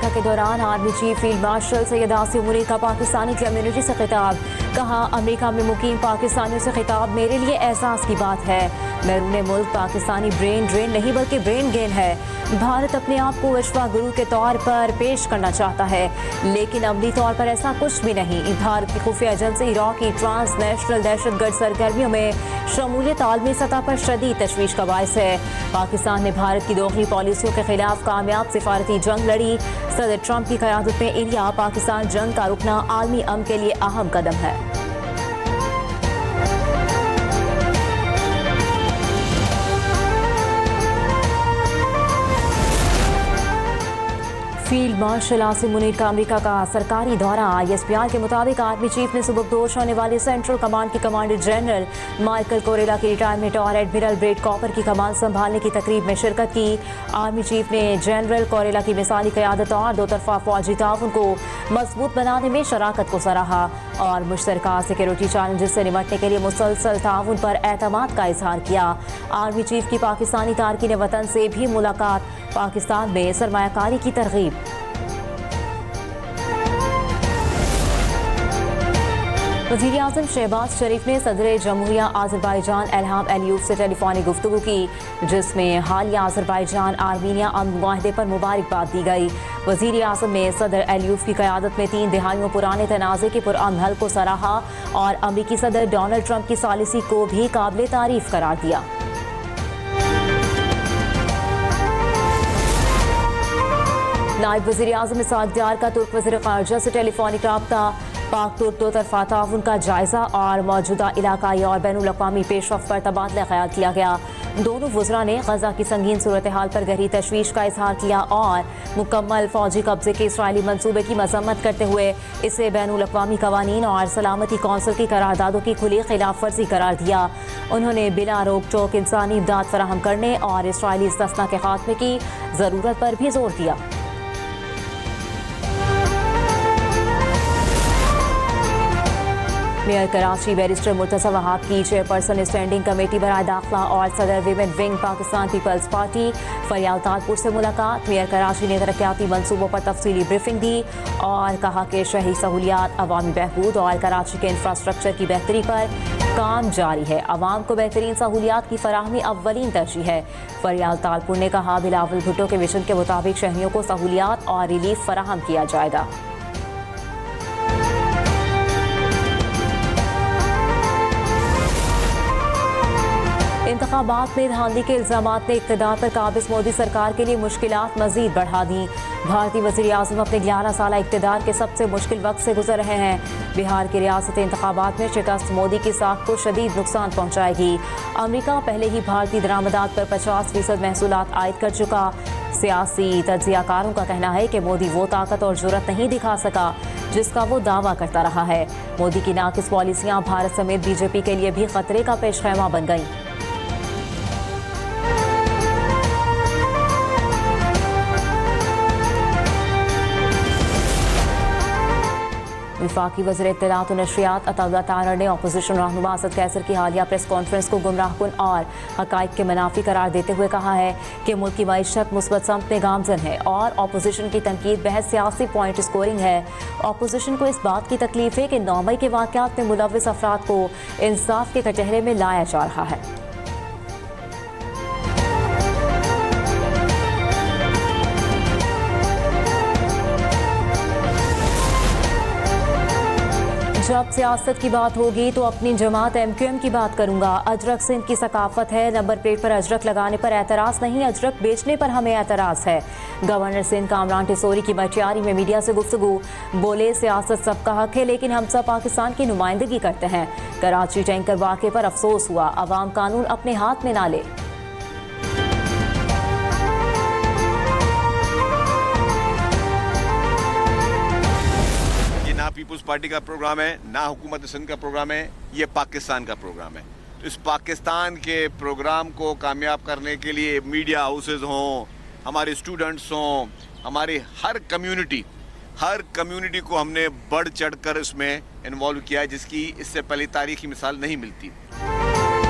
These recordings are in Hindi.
अमेरिका के दौरान army chief field marshal Syed Asim Munir का पाकिस्तानी कम्युनिटी से खिताब। कहा, अमेरिका में मुकीम पाकिस्तानियों से खिताब मेरे लिए एहसास की बात है। बैरून मुल्क पाकिस्तानी ब्रेन ड्रेन नहीं बल्कि ब्रेन गेन है। भारत अपने आप को विश्व गुरु के तौर पर पेश करना चाहता है, लेकिन अमली तौर पर ऐसा कुछ भी नहीं। भारत की खुफिया एजेंसी इराक की ट्रांसनेशनल दहशतगर्द सरगर्मियों में शमूलियत आलमी सतह पर शदीद तशवीश का बायस है। पाकिस्तान ने भारत की दोगली पॉलिसियों के खिलाफ कामयाब सिफारती जंग लड़ी। सदर ट्रंप की क़यादत में इंडिया पाकिस्तान जंग का रुकना आलमी अमन के लिए अहम कदम है। फील्ड मार्शल आसिम मुनीर का अमेरिका का सरकारी दौरा। ISPR के मुताबिक आर्मी चीफ ने सुबकदोश होने वाले सेंट्रल कमांड के कमांडर जनरल माइकल कोरेला की रिटायरमेंट और एडमिरल ब्रेड कॉपर की कमान संभालने की तकरीब में शिरकत की। आर्मी चीफ ने जनरल कोरेला की मिसाली क़यादत और दो तरफा फौजी ताउन को मजबूत बनाने में शराकत को सराहा और मुश्तरका सिक्योरिटी चैलेंजेस से निपटने के लिए मुसलसल ताउन पर एतमाद का इजहार किया। आर्मी चीफ की पाकिस्तानी तारकीन वतन से भी मुलाकात। पाकिस्तान में सरमायाकारी की तरगीब। वज़ीर आज़म शहबाज शरीफ ने सदर जमहूरिया आज़रबाईजान इल्हाम अलीयूब से टेलीफोनी गुफ्तगू की, जिसमें हालिया आज़रबाईजान आर्मीनिया अमन मुआहदे पर मुबारकबाद दी गई। वज़ीर आज़म ने सदर अलीयूब की क़यादत में 3 दिहाइयों पुराने तनाज़े के पुरअमन हल को सराहा और अमरीकी सदर डोनाल्ड ट्रंप की सॉलिसी को भी काबिल तारीफ करार दिया। नायब वज़ीर आज़म इसहाक़ डार का तुर्क वज़ीर ख़ारजा से टेलीफोनिक राब्ता। पाक तुर्क दो तरफा ताउन का जायजा और मौजूदा इलाकाई और बैनुल-अक़वामी पेशरफ़्त पर तबादला ख़याल किया गया। दोनों वज़रा ने ग़ज़ा की संगीन सूरत हाल पर गहरी तशवीश का इजहार किया और मुकम्मल फ़ौजी कब्ज़े के इसराइली मनसूबे की मज़म्मत करते हुए इसे बैनुल-अक़वामी क़वानीन और सलामती कौंसिल की करारदादों की खुली खिलाफ वर्जी करार दिया। उन्होंने बिला रोक टोक इंसानी इमदाद फराहम करने और इसराइली इस्तस्ना के खात्मे की ज़रूरत पर भी जोर दिया। मेयर कराची बैरिस्टर मुर्तज़ा वहाब की चेयरपर्सन स्टैंडिंग कमेटी बराए दाखिला और सदर विमेन विंग पाकिस्तान पीपल्स पार्टी फरियाल तालपुर से मुलाकात। मेयर कराची ने तरक्याती मनसूबों पर तफसीली ब्रीफिंग दी और कहा कि शहरी सहूलियात, अवामी बहबूद और कराची के इंफ्रास्ट्रक्चर की बेहतरी पर काम जारी है। अवाम को बेहतरीन सहूलियात की फराहमी अव्वलीन तरजीह है। फरियाल तालपुर ने कहा, बिलावल भुट्टो के विजन के मुताबिक शहरियों को सहूलियात और रिलीफ फराहम किया जाएगा। इंतखाबात में धांधली के इल्जामात ने इक़्तिदार पर काबिज मोदी सरकार के लिए मुश्किलात मजीद बढ़ा दी। भारतीय वज़ीर आज़म अपने 11 साल इक़्तिदार के सबसे मुश्किल वक्त से गुजर रहे हैं। बिहार की रियासती इंतखाबात में शिकस्त मोदी की साख को शदीद नुकसान पहुँचाएगी। अमरीका पहले ही भारतीय दरामदात पर 50% महसूलात आयद कर चुका। सियासी तज्ज़ियाकारों का कहना है कि मोदी वो ताकत और जुर्रत नहीं दिखा सका जिसका वो दावा करता रहा है। मोदी की नाकिस पॉलिसियाँ भारत समेत BJP के लिए भी खतरे का पेशखैमा बन गईं। वफाकी वज़ीर इत्तलात और नशरियात अताउल्लाह तारड़ ने अपोजिशन रहनुमा असद कैसर की हालिया प्रेस कॉन्फ्रेंस को गुमराहकुन और हक़ाइक़ के मुनाफी करार देते हुए कहा है कि मुल्क की मईशत मुस्बत समत में गामज़न है और अपोजिशन की तनकीद बहस सियासी पॉइंट स्कोरिंग है। अपोजिशन को इस बात की तकलीफ है कि 9 मई के वाक़यात में मुलव्विस अफराद को इंसाफ के कटहरे में लाया जा रहा है। जब सियासत की बात होगी तो अपनी जमात MQM की बात करूंगा। अजरक सिंध की सकाफत है, नंबर प्लेट पर अजरक लगाने पर एतराज़ नहीं, अजरक बेचने पर हमें एतराज़ है। गवर्नर सिंध कामरान टिसोरी की मटियारी में मीडिया से गुफ्तगू। बोले, सियासत सबका हक है लेकिन हम सब पाकिस्तान की नुमाइंदगी करते हैं। कराची टैंकर वाक़े पर अफसोस हुआ, अवाम कानून अपने हाथ में ना ले। ना पीपुल्स पार्टी का प्रोग्राम है, ना हुकूमत सिंध का प्रोग्राम है, ये पाकिस्तान का प्रोग्राम है। तो इस पाकिस्तान के प्रोग्राम को कामयाब करने के लिए मीडिया हाउसेज हों, हमारे स्टूडेंट्स हों, हमारी हर कम्युनिटी को हमने बढ़ चढ़ कर इसमें इन्वॉल्व किया है, जिसकी इससे पहले तारीखी मिसाल नहीं मिलती।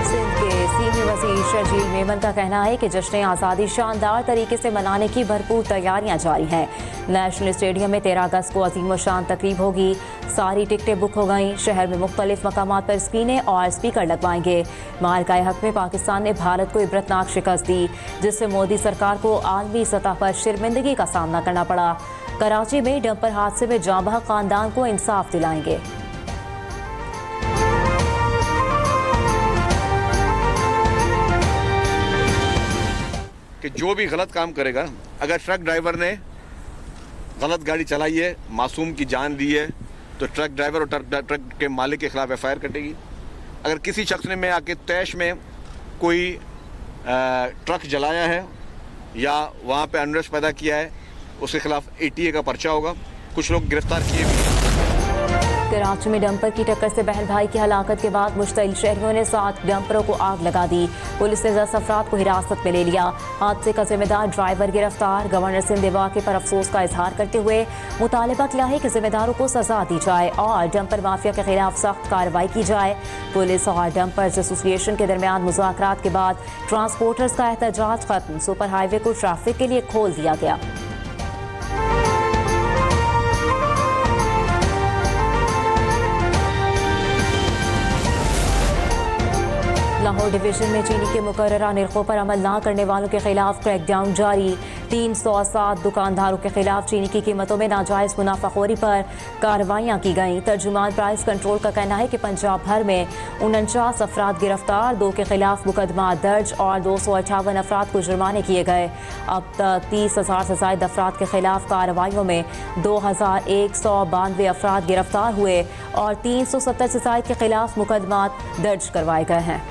सिंध के सीनियर वज़ीर शर्जील मेमन का कहना है कि जश्न आज़ादी शानदार तरीके से मनाने की भरपूर तैयारियां जारी हैं। नेशनल स्टेडियम में 13 अगस्त को अजीम व शान तकरीब होगी। सारी टिकटें बुक हो गईं। शहर में मुख्तलिफ मकामात पर स्क्रीनें और स्पीकर लगवाएंगे। मालकाए हक में पाकिस्तान ने भारत को इबरतनाक शिकस्त दी, जिससे मोदी सरकार को आलमी सतह पर शर्मिंदगी का सामना करना पड़ा। कराची में डंपर हादसे में जांबह खानदान को इंसाफ दिलाएंगे। कि जो भी गलत काम करेगा, अगर ट्रक ड्राइवर ने गलत गाड़ी चलाई है, मासूम की जान ली है, तो ट्रक ड्राइवर और ट्रक के मालिक के खिलाफ FIR कटेगी। अगर किसी शख्स ने में आके तैश में कोई ट्रक जलाया है या वहाँ पे अनरेस्ट पैदा किया है, उसके खिलाफ ATA का पर्चा होगा। कुछ लोग गिरफ्तार किए भी। कराची में डंपर की टक्कर से बहन भाई की हलाकत के बाद मुश्तइल शहरियों ने 7 डंपरों को आग लगा दी। पुलिस ने 10 अफराद को हिरासत में ले लिया। हादसे का जिम्मेदार ड्राइवर गिरफ्तार। गवर्नर सिंध ने वाक़े पर अफसोस का इजहार करते हुए मुतालबा किया है कि जिम्मेदारों को सजा दी जाए और डंपर माफिया के खिलाफ सख्त कार्रवाई की जाए। पुलिस और डंपर्स एसोसिएशन के दरमियान मुज़ाकरात के बाद ट्रांसपोर्टर्स का एहतजाज खत्म। सुपर हाईवे को ट्रैफिक के लिए खोल दिया गया। लाहौर डिवीजन में चीनी के मुकर्ररा निर्खों पर अमल न करने वालों के खिलाफ क्रैकडाउन जारी। 307 दुकानदारों के खिलाफ चीनी की कीमतों में नाजायज मुनाफाखोरी पर कार्रवाइयाँ की गईं। तर्जुमान प्राइस कंट्रोल का कहना है कि पंजाब भर में 49 अफराद गिरफ्तार, 2 के खिलाफ मुकदमा दर्ज और 258 अफराद को जुर्माने किए गए। अब तक 30,000 से ज्यादा अफराद के खिलाफ कार्रवाइयों में 2192 अफराद गिरफ्तार हुए और 370 से ज्यादा के खिलाफ मुकदमा दर्ज करवाए गए हैं।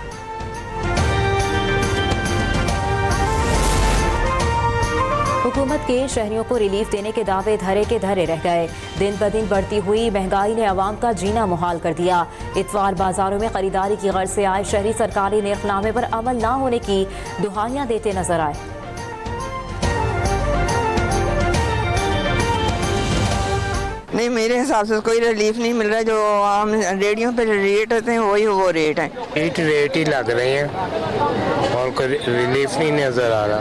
हुकूमत के शहरियों को रिलीफ देने के दावे धरे के धरे रह गए। दिन ब दिन बढ़ती हुई महंगाई ने आवाम का जीना मुहाल कर दिया। इतवार बाजारों में खरीदारी की गर्ज से आए शहरी सरकारी नेकनामे पर अमल न होने की दुहाइयां देते नजर आए। नहीं, मेरे हिसाब से कोई रिलीफ नहीं मिल रहा है। जो आम रेडियो पे रेट होते हैं वही वो रेट है। रेट ही लग रहे हैं और कोई रिलीफ नहीं नज़र आ रहा।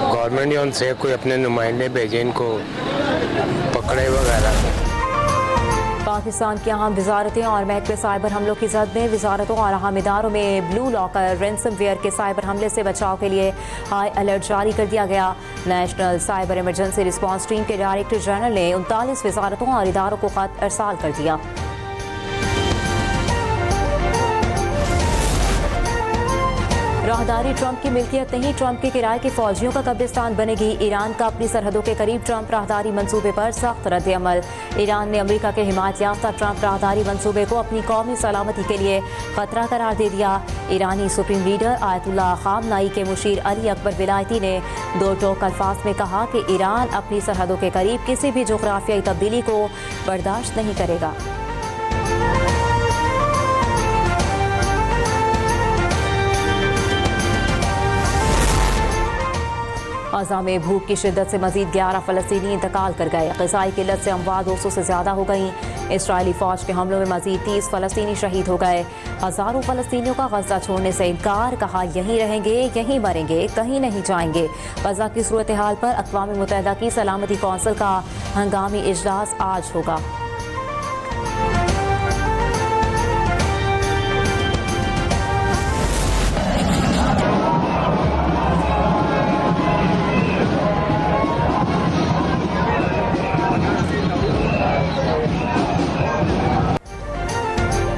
गवर्नमेंट ने उनसे कोई अपने नुमाइंदे भेजे इनको पकड़े वगैरह। पाकिस्तान की अहम वजारतें और महकमे साइबर हमलों की जद में वजारतों और अहम इदारों में ब्लू लॉकर रेंसमवेयर के साइबर हमले से बचाव के लिए हाई अलर्ट जारी कर दिया गया। National cyber emergency response team के डायरेक्टर जनरल ने 39 वजारतों और इदारों को खत अरसाल कर दिया। राहदारी ट्रंप की मिल्कियत नहीं, ट्रंप के किराए के फौजियों का कब्रिस्तान बनेगी। ईरान का अपनी सरहदों के करीब ट्रंप राहदारी मंसूबे पर सख्त रद्द अमल। ईरान ने अमेरिका के हिमायत याफ्ता ट्रंप राहदारी मंसूबे को अपनी कौमी सलामती के लिए खतरा करार दे दिया। ईरानी सुप्रीम लीडर आयतुल्लाह खामनाई के मुशीर अली अकबर विलायती ने 2 टोक अल्फाज में कहा कि ईरान अपनी सरहदों के करीब किसी भी जोग्राफियाई तब्दीली को बर्दाश्त नहीं करेगा। गजा में भूख की शिद्दत से मजीद 11 फलस्तीनी इंतकाल कर गए। ग़िज़ाई किल्लत से अमवात 200 से ज़्यादा हो गई। इसराइली फ़ौज के हमलों में मजीद 30 फलस्तीनी शहीद हो गए। हज़ारों फलस्तीनियों का गजा छोड़ने से इनकार, कहा यहीं रहेंगे, यहीं मरेंगे, कहीं नहीं जाएंगे। गजा की सूरत हाल पर अक़वाम मुत्तहिदा की सलामती कौंसिल का हंगामी इजलास आज होगा।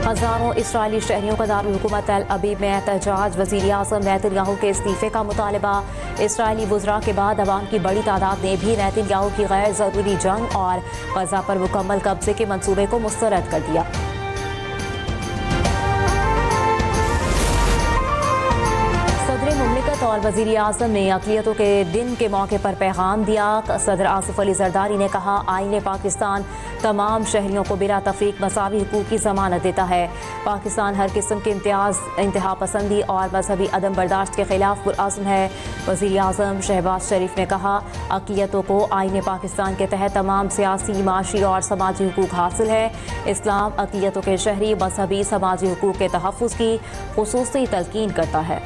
हज़ारों इसराइली शहरियों का दारुल हुकूमत तल अबीब में एहतजाज। वज़ीर आज़म नेतन्याहू के इस्तीफ़े का मुतालबा। इसराइली वुज़रा के बाद अवाम की बड़ी तादाद ने भी नेतन्याहू की गैर ज़रूरी जंग और गजा पर मुकम्मल कब्जे के मंसूबे को मुस्तरद कर दिया। और वज़ीर आज़म ने अक़लियतों के दिन के मौके पर पैगाम दिया। सदर आसिफ अली जरदारी ने कहा, आईन पाकिस्तान तमाम शहरियों को बिला तफरीक मसावी हुकूक की ज़मानत देता है। पाकिस्तान हर किस्म के इंतहा पसंदी और मजहबी अदम बर्दाश्त के खिलाफ पुरअज़्म है। वज़ीर आज़म शहबाज शरीफ ने कहा, अक़लियतों को आईन पाकिस्तान के तहत तमाम सियासी, माशी और समाजी हुकूक हासिल है। इस्लाम अक़लियतों के शहरी, मजहबी, समाजी हुकूक के तहफ़्फ़ुज़ की ख़ुसूसी तलकीन करता है।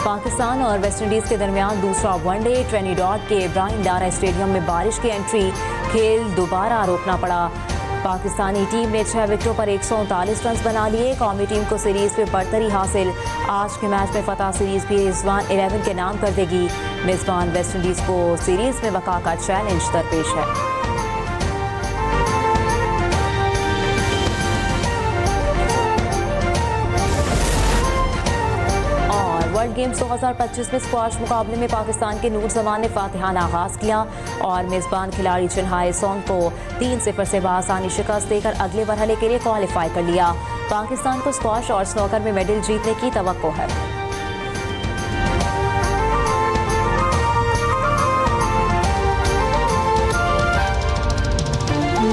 पाकिस्तान और वेस्ट इंडीज़ के दरमियान दूसरा वनडे ट्रिनिडाद के इब्राहिम लारा स्टेडियम में बारिश की एंट्री, खेल दोबारा रोकना पड़ा। पाकिस्तानी टीम ने 6 विकेटों पर 139 रन बना लिए। कौमी टीम को सीरीज में बढ़तरी हासिल। आज के मैच में फतह सीरीज भी रिजवान 11 के नाम कर देगी। मेजबान वेस्ट इंडीज़ को सीरीज में बका का चैलेंज दरपेश है। वर्ल्ड गेम्स 2025 में स्क्वाश मुकाबले में पाकिस्तान के नूर जमान ने फातिहाना आगाज किया और मेजबान खिलाड़ी चिन्हाई सोंग को 3-0 से बआसानी शिकस्त देकर अगले मरहले के लिए क्वालिफाई कर लिया। पाकिस्तान को स्क्वाश और स्नूकर में मेडल जीतने की तवक्को है।